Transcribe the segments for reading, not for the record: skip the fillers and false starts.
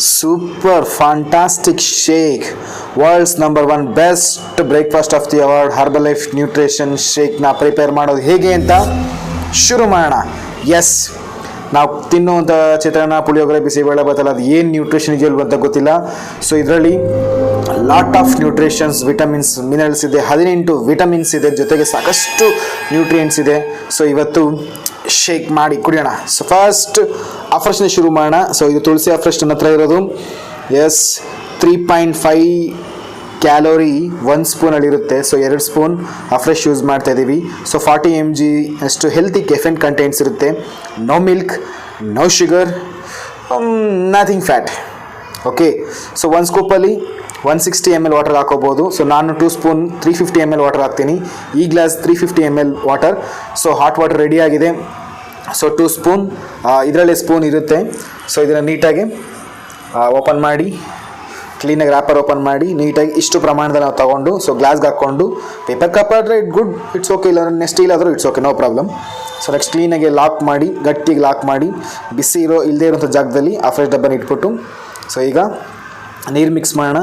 Super fantastic shake, world's number 1 best breakfast of the our Herbalife nutrition ಶೇಕ್ನ prepare ಮಾಡೋದು ಹೇಗೆ ಅಂತ ಶುರು ಮಾಡೋಣ. ಎಸ್, ನಾವು ತಿನ್ನುವಂಥ ಚಿತ್ರಾನ್ನ, ಪುಳಿಯೋಗರೆ, ಬಿಸಿಬೇಳೆ ಬಾತಲ್ಲ, ಅದು ಏನು ನ್ಯೂಟ್ರಿಷನ್ ಇದೆಯಲ್ವ ಅಂತ ಗೊತ್ತಿಲ್ಲ. ಸೊ ಇದರಲ್ಲಿ lot of nutritions, vitamins, minerals ಇದೆ, 18 ವಿಟಮಿನ್ಸ್ ಇದೆ, ಜೊತೆಗೆ ಸಾಕಷ್ಟು ನ್ಯೂಟ್ರಿಯೆಂಟ್ಸ್ ಇದೆ. ಸೊ ಇವತ್ತು ಶೇಕ್ ಮಾಡಿ ಕುಡಿಯೋಣ. ಸೊ ಫಸ್ಟ್ ಅಫ್ರೆಶ್ನ ಶುರು ಮಾಡೋಣ. ಸೊ ಇದು ತುಳಸಿ ಅಫ್ರೆಶ್ ನನ್ನ ಹತ್ರ ಇರೋದು. ಎಸ್, 3.5 ಕ್ಯಾಲೋರಿ 1 ಸ್ಪೂನಲ್ಲಿರುತ್ತೆ. ಸೊ 2 ಸ್ಪೂನ್ ಅಫ್ರೆಶ್ ಯೂಸ್ ಮಾಡ್ತಾ ಇದ್ದೀವಿ. ಸೊ 40 mg ಅಷ್ಟು ಹೆಲ್ತಿ ಕೆಫೆನ್ ಕಂಟೆಂಟ್ಸ್ ಇರುತ್ತೆ. No milk, no sugar, nothing fat. Okay, so 1 ಸ್ಕೂಪಲ್ಲಿ 160 ml ವಾಟರ್ ಹಾಕೋಬೋದು. ಸೊ ನಾನು 2 ಸ್ಪೂನ್ 350 ml ವಾಟರ್ ಹಾಕ್ತೀನಿ. ಈ glass 350 ml water. So hot water ready ಆಗಿದೆ. ಸೊ 2 ಸ್ಪೂನ್ ಇದರಲ್ಲಿ ಸ್ಪೂನ್ ಇರುತ್ತೆ. ಸೊ ಇದನ್ನು ನೀಟಾಗಿ ಓಪನ್ ಮಾಡಿ, ಕ್ಲೀನಾಗಿ ರ್ಯಾಪರ್ ಓಪನ್ ಮಾಡಿ ನೀಟಾಗಿ ಇಷ್ಟು ಪ್ರಮಾಣದಲ್ಲಿ ನಾವು ತೊಗೊಂಡು ಸೊ ಗ್ಲಾಸ್ಗೆ ಹಾಕ್ಕೊಂಡು, ಪೇಪರ್ ಕಪ್ ಆದರೆ ಇಟ್ಸ್ ಓಕೆ, ಇಲ್ಲ ಸ್ಟೀಲ್ ಆದರೂ it's okay, no problem. So next ಕ್ಲೀನಾಗಿ ಲಾಕ್ ಮಾಡಿ, ಗಟ್ಟಿಗೆ ಲಾಕ್ ಮಾಡಿ, ಬಿಸಿ ಇಲ್ಲದೇ ಇರೋಂಥ ಜಾಗದಲ್ಲಿ ಅಫ್ರೆಶ್ ಡಬ್ಬನ ಇಟ್ಬಿಟ್ಟು ಸೊ ಈಗ ನೀರು ಮಿಕ್ಸ್ ಮಾಡೋಣ.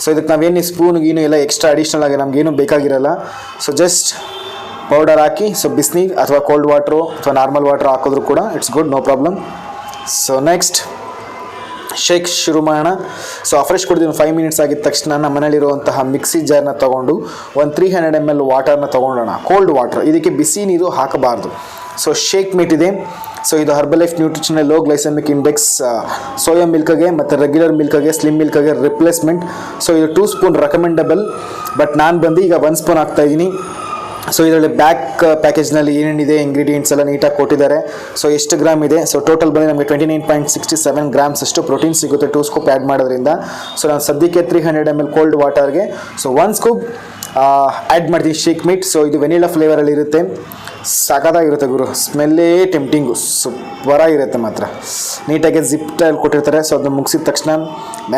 ಸೊ ಇದಕ್ಕೆ ನಾವೇನು ಸ್ಪೂನ್ ಗೀನು ಎಲ್ಲ ಎಕ್ಸ್ಟ್ರಾ ಅಡಿಷ್ನಲ್ ಆಗಿ ನಮಗೇನು ಬೇಕಾಗಿರಲ್ಲ. ಸೊ ಜಸ್ಟ್ ಪೌಡರ್ ಹಾಕಿ, ಸೊ ಬಿಸಿನೀರು ಅಥವಾ ಕೋಲ್ಡ್ ವಾಟ್ರು ಅಥವಾ ನಾರ್ಮಲ್ ವಾಟ್ರ್ ಹಾಕಿದ್ರು ಕೂಡ it's good, no problem. So next shake ಶುರು ಮಾಡೋಣ. ಸೊ ಅಫ್ರೆಶ್ ಕುಡಿದು 5 ಮಿನಿಟ್ಸ್ ಆಗಿದ ತಕ್ಷಣ ನಮ್ಮ ಮನೇಲಿರುವಂತಹ ಮಿಕ್ಸಿ ಜಾರ್ನ ತೊಗೊಂಡು ಒಂದು 300 ml ವಾಟರ್ನ ತೊಗೊಂಡೋಣ, ಕೋಲ್ಡ್ ವಾಟರ್. ಇದಕ್ಕೆ ಬಿಸಿ ನೀರು ಹಾಕಬಾರ್ದು. ಸೊ ಶೇಕ್ಮೇಟ್ ಇದೆ. ಸೊ ಇದು Herbalife nutrition low glycemic index soya ಮಿಲ್ಕ್ಗೆ ಮತ್ತು ರೆಗ್ಯುಲರ್ ಮಿಲ್ಕ್ಗೆ, ಸ್ಲಿಮ್ ಮಿಲ್ಕ್ಗೆ ರಿಪ್ಲೇಸ್ಮೆಂಟ್. ಸೊ ಇದು 2 ಸ್ಪೂನ್ ರೆಕಮೆಂಡಬಲ್, ಬಟ್ ನಾನು ಬಂದು ಈಗ 1 ಸ್ಪೂನ್ ಹಾಕ್ತಾಯಿದ್ದೀನಿ. ಸೊ ಇದರಲ್ಲಿ ಬ್ಯಾಕ್ ಪ್ಯಾಕೇಜ್ನಲ್ಲಿ ಏನೇನಿದೆ ಇಂಗ್ರೀಡಿಯೆಂಟ್ಸ್ ಎಲ್ಲ ನೀಟಾಗಿ ಕೊಟ್ಟಿದ್ದಾರೆ. ಸೊ ಎಷ್ಟು ಗ್ರಾಮ್ ಇದೆ, ಸೊ ಟೋಟಲ್ ಬಂದು ನಮಗೆ 29.67 ಗ್ರಾಮ್ಸ್ ಅಷ್ಟು ಪ್ರೋಟೀನ್ ಸಿಗುತ್ತೆ 2 ಸ್ಕೂಪ್ ಆ್ಯಡ್ ಮಾಡೋದ್ರಿಂದ. ಸೊ ನಾನು ಸದ್ಯಕ್ಕೆ 300 ml ಕೋಲ್ಡ್ ವಾಟರ್ಗೆ ಸೊ 1 ಸ್ಕೂಪ್ ಆ್ಯಡ್ ಮಾಡ್ತೀನಿ ಶೇಕ್ಮೇಟ್. ಸೊ ಇದು ವೆನಿಲಾ ಫ್ಲೇವರಲ್ಲಿ ಇರುತ್ತೆ, ಸಖತ್ತಾಗಿರುತ್ತೆ ಗುರು, ಸ್ಮೆಲ್ಲೇ ಟೆಂಪ್ಟಿಂಗು, ಸೂಪರಾಗಿರುತ್ತೆ ಮಾತ್ರ. ನೀಟಾಗಿ ಜಿಪ್ಟಲ್ಲಿ ಕೊಟ್ಟಿರ್ತಾರೆ. ಸೊ ಅದನ್ನ ಮುಗಿಸಿದ ತಕ್ಷಣ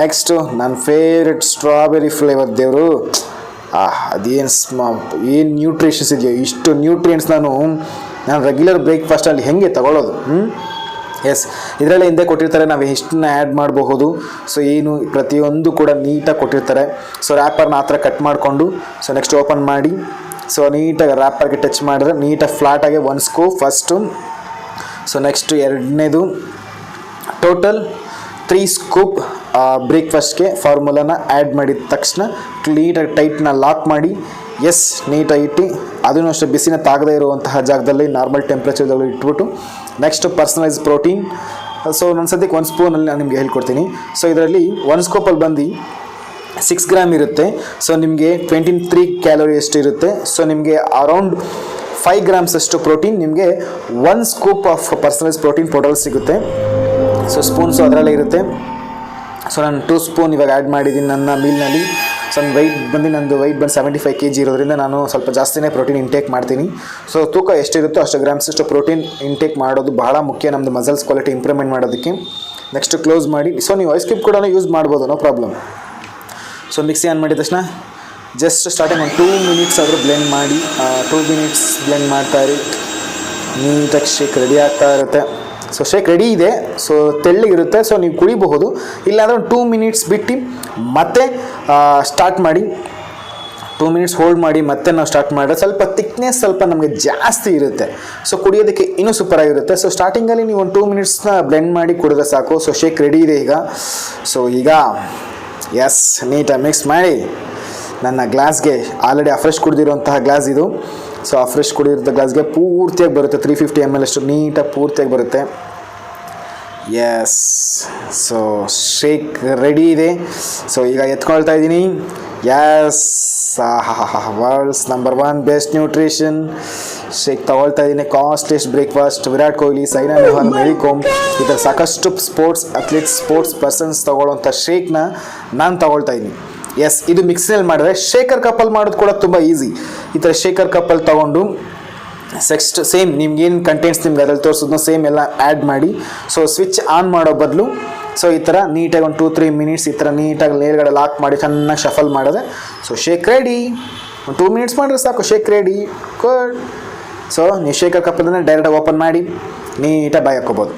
ನೆಕ್ಸ್ಟು ನನ್ನ ಫೇವ್ರೆಟ್ ಸ್ಟ್ರಾಬೆರಿ ಫ್ಲೇವರ್ ದೇವರು. ಅದೇನು ಏನು ನ್ಯೂಟ್ರಿಷನ್ಸ್ ಇದೆಯೋ, ಇಷ್ಟು ನ್ಯೂಟ್ರಿಯೆಂಟ್ಸ್ ನಾನು ರೆಗ್ಯುಲರ್ ಬ್ರೇಕ್ಫಾಸ್ಟಲ್ಲಿ ಹೇಗೆ ತಗೊಳ್ಳೋದು. ಎಸ್, ಇದರಲ್ಲೇ ಹಿಂದೆ ಕೊಟ್ಟಿರ್ತಾರೆ ನಾವು ಎಷ್ಟನ್ನ ಆ್ಯಡ್ ಮಾಡಬಹುದು. ಸೊ ಏನು ಪ್ರತಿಯೊಂದು ಕೂಡ ನೀಟಾಗಿ ಕೊಟ್ಟಿರ್ತಾರೆ. ಸೊ ರ್ಯಾಪರ್ನ ಆ ಥರ ಕಟ್ ಮಾಡಿಕೊಂಡು ಸೊ ನೆಕ್ಸ್ಟ್ ಓಪನ್ ಮಾಡಿ, ಸೊ ನೀಟಾಗಿ ರ್ಯಾಪರ್ಗೆ ಟಚ್ ಮಾಡಿದ್ರೆ ನೀಟಾಗಿ ಫ್ಲಾಟಾಗಿ 1 ಸ್ಕೂಪ್ ಫಸ್ಟು. ಸೊ ನೆಕ್ಸ್ಟು ಎರಡನೇದು ಟೋಟಲ್ 3 ಸ್ಕೂಪ್ ಬ್ರೇಕ್ಫಾಸ್ಟ್ಗೆ ಫಾರ್ಮುಲಾನ ಆ್ಯಡ್ ಮಾಡಿದ ತಕ್ಷಣ ನೀಟಾಗಿ ಟೈಟ್ನ ಲಾಕ್ ಮಾಡಿ, ಎಸ್ ನೀಟಾಗಿ ಇಟ್ಟು ಅದನ್ನು ಅಷ್ಟೇ ಬಿಸಿನ ತಾಗದೇ ಇರುವಂತಹ ಜಾಗದಲ್ಲಿ ನಾರ್ಮಲ್ ಟೆಂಪ್ರೇಚರ್ದಲ್ಲಿ ಇಟ್ಬಿಟ್ಟು ನೆಕ್ಸ್ಟ್ ಪರ್ಸನಲೈಸ್ ಪ್ರೋಟೀನ್. ಸೊ ನನ್ನ ಸದ್ಯಕ್ಕೆ 1 ಸ್ಪೂನಲ್ಲಿ ನಾನು ನಿಮಗೆ ಹೇಳ್ಕೊಡ್ತೀನಿ. ಸೊ ಇದರಲ್ಲಿ 1 ಸ್ಕೂಪಲ್ಲಿ ಬಂದು 6 ಗ್ರಾಮ್ ಇರುತ್ತೆ. ಸೊ ನಿಮಗೆ 23 ಕ್ಯಾಲೋರಿ ಅಷ್ಟು ಇರುತ್ತೆ. ಸೊ ನಿಮಗೆ ಅರೌಂಡ್ 5 ಗ್ರಾಮ್ಸ್ ಅಷ್ಟು ಪ್ರೋಟೀನ್ ನಿಮಗೆ 1 scoop of personalise protein powder ಸಿಗುತ್ತೆ. ಸೊ ಸ್ಪೂನ್ಸು ಅದರಲ್ಲೇ ಇರುತ್ತೆ. ಸೊ ನಾನು 2 ಸ್ಪೂನ್ ಇವಾಗ ಆ್ಯಡ್ ಮಾಡಿದ್ದೀನಿ ನನ್ನ ಮೀಲ್ನಲ್ಲಿ. ಸೊ ನಂದು ವೆಯ್ಟ್ ಬಂದು 75 kg ಇರೋದ್ರಿಂದ ನಾನು ಸ್ವಲ್ಪ ಜಾಸ್ತಿನೇ ಪ್ರೋಟೀನ್ ಇಂಟೇಕ್ ಮಾಡ್ತೀನಿ. ಸೊ ತೂಕ ಎಷ್ಟಿರುತ್ತೋ ಅಷ್ಟು ಗ್ರಾಮ್ಸ್ ಅಷ್ಟು ಪ್ರೋಟೀನ್ ಇಂಟೇಕ್ ಮಾಡೋದು ಬಹಳ ಮುಖ್ಯ ನಮ್ಮದು ಮಸಲ್ಸ್ ಕ್ವಾಲಿಟಿ ಇಂಪ್ರೂವ್ಮೆಂಟ್ ಮಾಡೋದಕ್ಕೆ. ನೆಕ್ಸ್ಟ್ ಕ್ಲೋಸ್ ಮಾಡಿ, ಸೊ ನೀವು ಐಸ್ ಕ್ಯೂಬ್ ಕೂಡ ಯೂಸ್ ಮಾಡ್ಬೋದು, no problem. So mixie on ಮಾಡಿದ ತಕ್ಷಣ ಜಸ್ಟ್ ಸ್ಟಾರ್ಟಿಂಗ್ ಒಂದು 2 ಮಿನಿಟ್ಸ್ ಆದರೂ ಬ್ಲೆಂಡ್ ಮಾಡಿ, 2 ಮಿನಿಟ್ಸ್ ಬ್ಲೆಂಡ್ ಮಾಡ್ತಾಯಿರಿ. ನೀಟಾಗಿ ಶೇಕ್ ರೆಡಿ ಆಗ್ತಾ ಇರುತ್ತೆ. ಸೊ ಶೇಕ್ ರೆಡಿ ಇದೆ. ಸೊ ತೆಳ್ಳಗಿರುತ್ತೆ. ಸೊ ನೀವು ಕುಡಿಬಹುದು. ಇಲ್ಲಾಂದರೆ ಒಂದು 2 ಮಿನಿಟ್ಸ್ ಬಿಟ್ಟು ಮತ್ತೆ ಸ್ಟಾರ್ಟ್ ಮಾಡಿ, 2 ಮಿನಿಟ್ಸ್ ಹೋಲ್ಡ್ ಮಾಡಿ ಮತ್ತೆ ನಾವು ಸ್ಟಾರ್ಟ್ ಮಾಡಿದ್ರೆ ಸ್ವಲ್ಪ ಥಿಕ್ನೆಸ್ ಸ್ವಲ್ಪ ನಮಗೆ ಜಾಸ್ತಿ ಇರುತ್ತೆ. ಸೊ ಕುಡಿಯೋದಕ್ಕೆ ಇನ್ನೂ ಸೂಪರಾಗಿರುತ್ತೆ. ಸೊ ಸ್ಟಾರ್ಟಿಂಗಲ್ಲಿ ನೀವು ಒಂದು 2 ಮಿನಿಟ್ಸ್ನ ಬ್ಲೆಂಡ್ ಮಾಡಿ ಕುಡಿದ್ರೆ ಸಾಕು. ಸೊ ಶೇಕ್ ರೆಡಿ ಇದೆ ಈಗ. ಸೊ ಈಗ ಎಸ್, ನೀಟಾಗಿ ಮಿಕ್ಸ್ ಮಾಡಿ ನನ್ನ ಗ್ಲಾಸ್ಗೆ, ಆಲ್ರೆಡಿ ಅಫ್ರೆಶ್ ಕುಡಿದಿರುವಂತಹ ಗ್ಲಾಸ್ ಇದು. ಸೊ ಅಫ್ರೆಶ್ ಕುಡಿದಿರೋ ಗ್ಲಾಸ್ಗೆ ಪೂರ್ತಿಯಾಗಿ ಬರುತ್ತೆ, 350 ml ಅಷ್ಟು ನೀಟಾಗಿ ಪೂರ್ತಿಯಾಗಿ ಬರುತ್ತೆ. ಎಸ್, ಸೊ ಶೇಕ್ ರೆಡಿ ಇದೆ. ಸೊ ಈಗ ಎತ್ಕೊಳ್ತಾ ಇದ್ದೀನಿ. Yes, world's number 1 best nutrition shake ತಗೊಳ್ತಾ ಇದ್ದೀನಿ. Costliest breakfast. ವಿರಾಟ್ ಕೊಹ್ಲಿ, ಸೈನಾ ನೆಹ್ವಾಲ್, ಮೇರಿ ಕೋಮ್, ಈ ಥರ ಸಾಕಷ್ಟು ಸ್ಪೋರ್ಟ್ಸ್ ಅಥ್ಲೀಟ್ಸ್, ಸ್ಪೋರ್ಟ್ಸ್ ಪರ್ಸನ್ಸ್ ತೊಗೊಳ್ಳೋಂಥ ಶೇಕ್ನ ನಾನು ತಗೊಳ್ತಾ ಇದ್ದೀನಿ. ಎಸ್, ಇದು ಮಿಕ್ಸಿನಲ್ಲಿ ಮಾಡಿದ್ರೆ ಶೇಕರ್ ಕಪ್ಪಲ್ಲಿ ಮಾಡೋದು ಕೂಡ ತುಂಬ ಈಸಿ. ಈ ಥರ ಶೇಕರ್ ಕಪ್ಪಲ್ಲಿ ತೊಗೊಂಡು ನೆಕ್ಸ್ಟ್ ಸೇಮ್ ನಿಮ್ಗೇನು ಕಂಟೆಂಟ್ಸ್ ನಿಮ್ಗೆ ಅದ್ರಲ್ಲಿ ತೋರಿಸೋದನ್ನ ಸೇಮ್ ಎಲ್ಲ ಆ್ಯಡ್ ಮಾಡಿ. ಸೊ ಸ್ವಿಚ್ ಆನ್ ಮಾಡೋ ಬದಲು ಸೊ ಈ ಥರ ನೀಟಾಗಿ ಒಂದು 2-3 ಮಿನಿಟ್ಸ್ ಈ ಥರ ನೀಟಾಗಿ ಮೇಲ್ಗಡೆ ಲಾಕ್ ಮಾಡಿ ಚೆನ್ನಾಗಿ ಶಫಲ್ ಮಾಡಿದ್ರೆ ಸೊ ಶೇಕ್ ರೆಡಿ. ಒಂದು 2 ಮಿನಿಟ್ಸ್ ಮಾಡಿದ್ರೆ ಸಾಕು, ಶೇಕ್ ರೆಡಿ. ಗುಡ್. ಸೊ ನೀವು ಶೇಕರ್ ಕಪ್ಪನ್ನು ಡೈರೆಕ್ಟಾಗಿ ಓಪನ್ ಮಾಡಿ ನೀಟಾಗಿ ಬಾಯಿ ಹಾಕ್ಕೋಬೋದು.